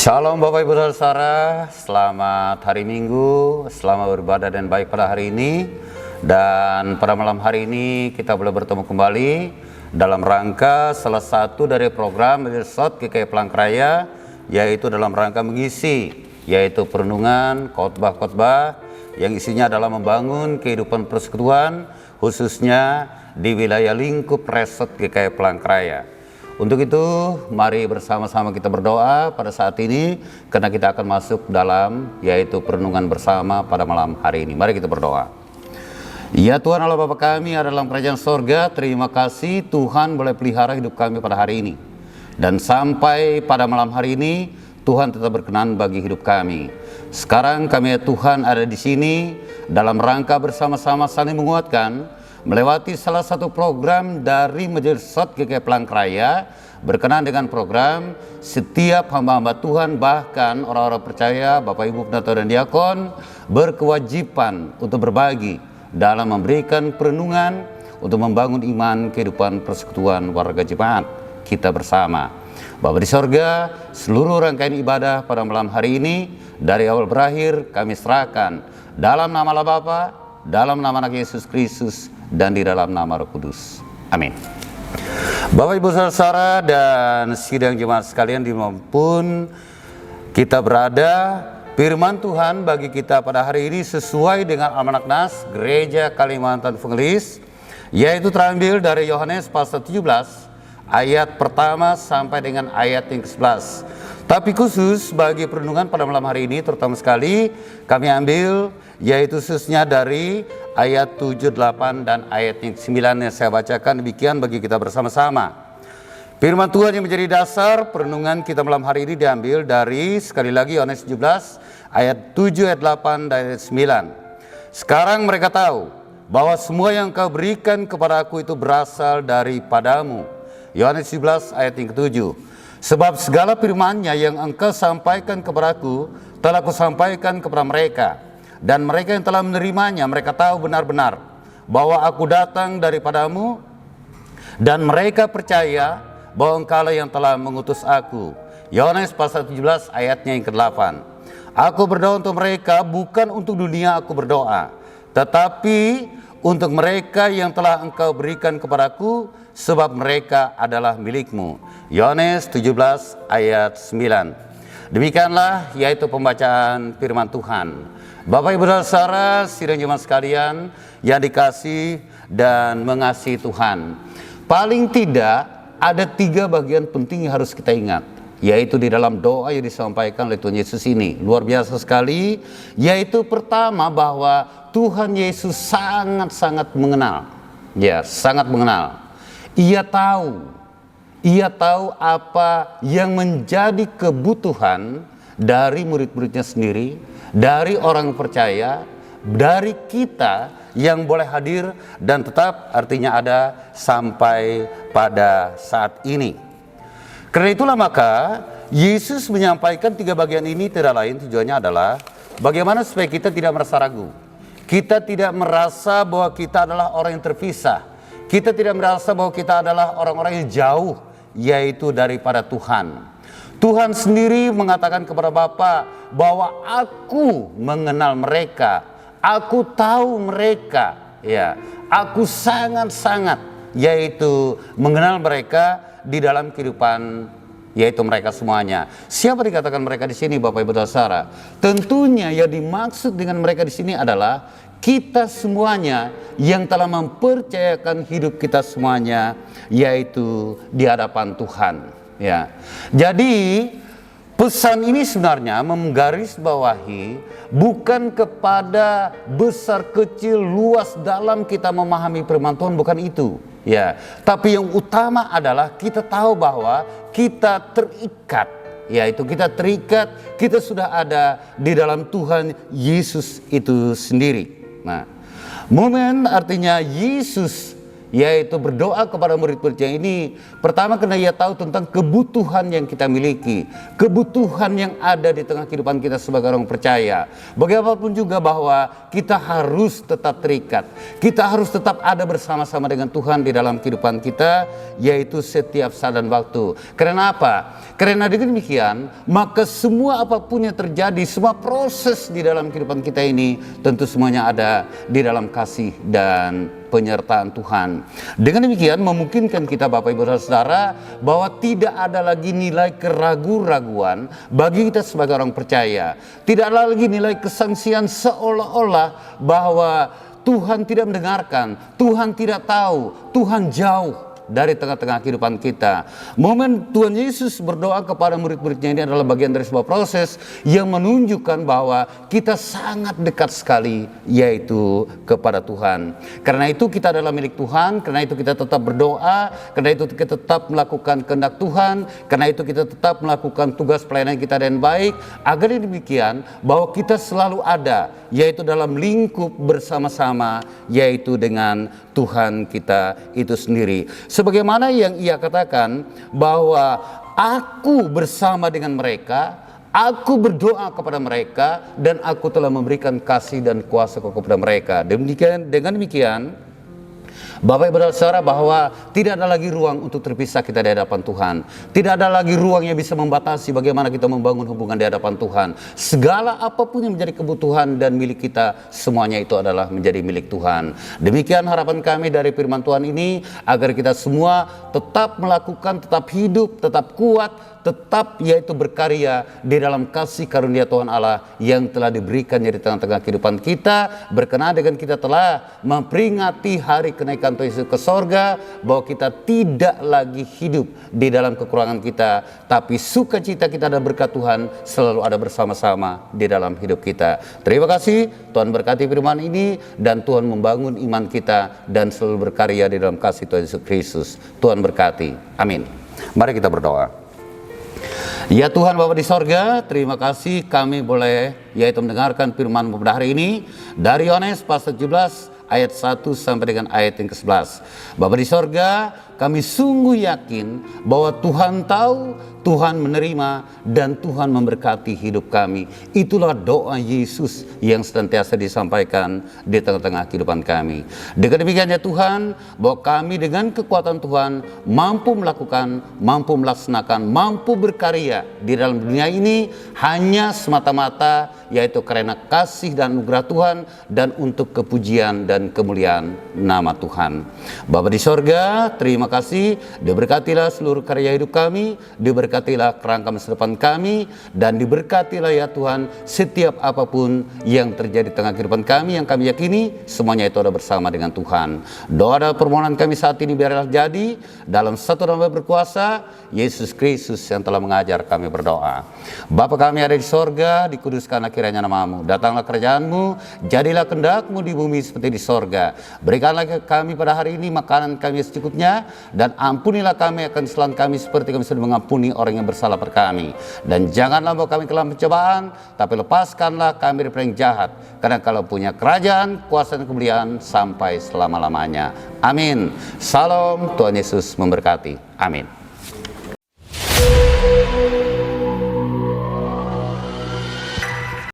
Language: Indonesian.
Shalom Bapak Ibu Saudara, selamat hari Minggu, selamat beribadah dan baik pada hari ini. Dan pada malam hari ini kita boleh bertemu kembali dalam rangka salah satu dari program Resort GKI Palangkaraya, yaitu dalam rangka mengisi, yaitu perenungan, khotbah-khotbah yang isinya adalah membangun kehidupan persekutuan, khususnya di wilayah lingkup Resort GKI Palangkaraya. Untuk itu, mari bersama-sama kita berdoa pada saat ini, karena kita akan masuk dalam yaitu perenungan bersama pada malam hari ini. Mari kita berdoa. Ya Tuhan Allah Bapa kami ada dalam kerajaan sorga, terima kasih Tuhan boleh pelihara hidup kami pada hari ini. Dan sampai pada malam hari ini, Tuhan tetap berkenan bagi hidup kami. Sekarang kami ya Tuhan ada di sini dalam rangka bersama-sama saling menguatkan, melewati salah satu program dari Majelis Resort GKI Palangkaraya, berkenan dengan program setiap hamba-hamba Tuhan, bahkan orang-orang percaya, Bapak Ibu Penatua dan Diakon, berkewajiban untuk berbagi dalam memberikan perenungan untuk membangun iman kehidupan persekutuan warga jemaat kita bersama. Bapa di sorga, seluruh rangkaian ibadah pada malam hari ini dari awal berakhir kami serahkan dalam nama Allah Bapa, dalam nama Anak Yesus Kristus, dan di dalam nama Roh Kudus. Amin. Bapak Ibu Saudara dan sidang jemaat sekalian dimanapun kita berada, firman Tuhan bagi kita pada hari ini sesuai dengan Almanak Nas Gereja Kalimantan Fenggelis, yaitu terambil dari Yohanes pasal 17 ayat pertama sampai dengan ayat yang ke-11. Tapi khusus bagi perenungan pada malam hari ini terutama sekali kami ambil yaitu khususnya dari ayat 7, 8 dan ayat yang 9 yang saya bacakan demikian bagi kita bersama-sama. Firman Tuhan yang menjadi dasar perenungan kita malam hari ini diambil dari sekali lagi Yohanes 17 ayat 7, ayat 8 dan ayat 9. Sekarang mereka tahu bahwa semua yang Engkau berikan kepada aku itu berasal daripadamu. Yohanes 17 ayat yang ke-7. Sebab segala firman-Nya yang Engkau sampaikan kepadaku telah Kusampaikan kepada mereka, dan mereka yang telah menerimanya mereka tahu benar-benar bahwa aku datang daripadamu, dan mereka percaya bahwa Engkaulah yang telah mengutus aku. Yohanes pasal 17 ayatnya yang ke-8. Aku berdoa untuk mereka, bukan untuk dunia aku berdoa, tetapi untuk mereka yang telah Engkau berikan kepadaku, sebab mereka adalah milikmu. Yohanes 17 ayat 9. Demikianlah yaitu pembacaan firman Tuhan. Bapak Ibu dan Saudara, sidang jemaat sekalian yang dikasih dan mengasihi Tuhan. Paling tidak ada 3 bagian penting yang harus kita ingat, yaitu di dalam doa yang disampaikan oleh Tuhan Yesus ini. Luar biasa sekali, yaitu pertama bahwa Tuhan Yesus sangat-sangat mengenal. Ya, sangat mengenal. Ia tahu apa yang menjadi kebutuhan dari murid-muridnya sendiri, dari orang percaya, dari kita yang boleh hadir dan tetap artinya ada sampai pada saat ini. Karena itulah maka Yesus menyampaikan 3 bagian ini tidak lain tujuannya adalah bagaimana supaya kita tidak merasa ragu. Kita tidak merasa bahwa kita adalah orang yang terpisah. Kita tidak merasa bahwa kita adalah orang-orang yang jauh, yaitu daripada Tuhan. Tuhan sendiri mengatakan kepada Bapa bahwa aku mengenal mereka, aku tahu mereka, ya, aku sangat-sangat, yaitu mengenal mereka di dalam kehidupan, yaitu mereka semuanya. Siapa dikatakan mereka di sini, Bapak Ibu Saudara? Tentunya yang dimaksud dengan mereka di sini adalah kita semuanya yang telah mempercayakan hidup kita semuanya, yaitu di hadapan Tuhan. Ya, jadi pesan ini sebenarnya menggarisbawahi bukan kepada besar kecil luas dalam kita memahami firman Tuhan, bukan itu. Ya, tapi yang utama adalah kita tahu bahwa kita terikat, yaitu kita terikat, kita sudah ada di dalam Tuhan Yesus itu sendiri. Nah, momen artinya Yesus yaitu berdoa kepada murid-muridnya ini, pertama karena ia tahu tentang kebutuhan yang kita miliki, kebutuhan yang ada di tengah kehidupan kita sebagai orang percaya. Bagaimanapun juga bahwa kita harus tetap terikat, kita harus tetap ada bersama-sama dengan Tuhan di dalam kehidupan kita, yaitu setiap saat dan waktu. Karena apa? Karena dengan demikian, maka semua apapun yang terjadi, semua proses di dalam kehidupan kita ini, tentu semuanya ada di dalam kasih dan penyertaan Tuhan. Dengan demikian memungkinkan kita Bapak Ibu dan Saudara bahwa tidak ada lagi nilai keraguan-raguan bagi kita sebagai orang percaya. Tidak ada lagi nilai kesangsian seolah-olah bahwa Tuhan tidak mendengarkan, Tuhan tidak tahu, Tuhan jauh dari tengah-tengah kehidupan kita. Momen Tuhan Yesus berdoa kepada murid-muridnya ini adalah bagian dari sebuah proses yang menunjukkan bahwa kita sangat dekat sekali, yaitu kepada Tuhan. Karena itu kita adalah milik Tuhan, karena itu kita tetap berdoa, karena itu kita tetap melakukan kehendak Tuhan, karena itu kita tetap melakukan tugas pelayanan kita dengan baik, agar demikian bahwa kita selalu ada, yaitu dalam lingkup bersama-sama, yaitu dengan Tuhan kita itu sendiri. Sebagaimana yang ia katakan bahwa aku bersama dengan mereka, aku berdoa kepada mereka, dan aku telah memberikan kasih dan kuasa kepada mereka. Dengan demikian Bapak Ibu dan Saudara, bahwa tidak ada lagi ruang untuk terpisah kita di hadapan Tuhan. Tidak ada lagi ruang yang bisa membatasi bagaimana kita membangun hubungan di hadapan Tuhan. Segala apapun yang menjadi kebutuhan dan milik kita, semuanya itu adalah menjadi milik Tuhan. Demikian harapan kami dari firman Tuhan ini, agar kita semua tetap melakukan, tetap hidup, tetap kuat, tetap yaitu berkarya di dalam kasih karunia Tuhan Allah yang telah diberikannya di tengah-tengah kehidupan kita, berkenaan dengan kita telah memperingati hari kenaikan Tuhan Yesus ke sorga, bahwa kita tidak lagi hidup di dalam kekurangan kita, tapi sukacita kita dan berkat Tuhan selalu ada bersama-sama di dalam hidup kita. Terima kasih, Tuhan berkati firman ini, dan Tuhan membangun iman kita dan selalu berkarya di dalam kasih Tuhan Yesus Kristus. Tuhan berkati. Amin. Mari kita berdoa. Ya Tuhan Bapa di sorga, terima kasih kami boleh yaitu mendengarkan firman pada hari ini dari Yohanes pasal 17 ayat 1 sampai dengan ayat yang ke-11. Bapa di sorga, kami sungguh yakin bahwa Tuhan tahu, Tuhan menerima, dan Tuhan memberkati hidup kami. Itulah doa Yesus yang senantiasa disampaikan di tengah-tengah kehidupan kami. Dengan demikian ya Tuhan, bahwa kami dengan kekuatan Tuhan mampu melakukan, mampu melaksanakan, mampu berkarya di dalam dunia ini hanya semata-mata yaitu karena kasih dan anugerah Tuhan, dan untuk kepujian dan kemuliaan nama Tuhan. Bapa di sorga, terima kasih, diberkatilah seluruh karya hidup kami, diberkatilah kerangka masa depan kami, dan diberkatilah ya Tuhan setiap apapun yang terjadi di tengah kehidupan kami, yang kami yakini semuanya itu ada bersama dengan Tuhan. Doa dan permohonan kami saat ini biarlah jadi dalam satu nama berkuasa Yesus Kristus yang telah mengajar kami berdoa. Bapa kami ada di sorga, dikuduskanlah kiranya namamu, datanglah kerajaanmu, jadilah kehendak-Mu di bumi seperti di sorga. Berikanlah kami pada hari ini makanan kami secukupnya, dan ampunilah kami akan kesalahan kami seperti kami sudah mengampuni orang yang bersalah pada kami. Dan janganlah bawa kami ke dalam pencobaan, tapi lepaskanlah kami dari yang jahat, karena kalau punya kerajaan, kuasa dan kemuliaan sampai selama-lamanya. Amin. Salam, Tuhan Yesus memberkati. Amin.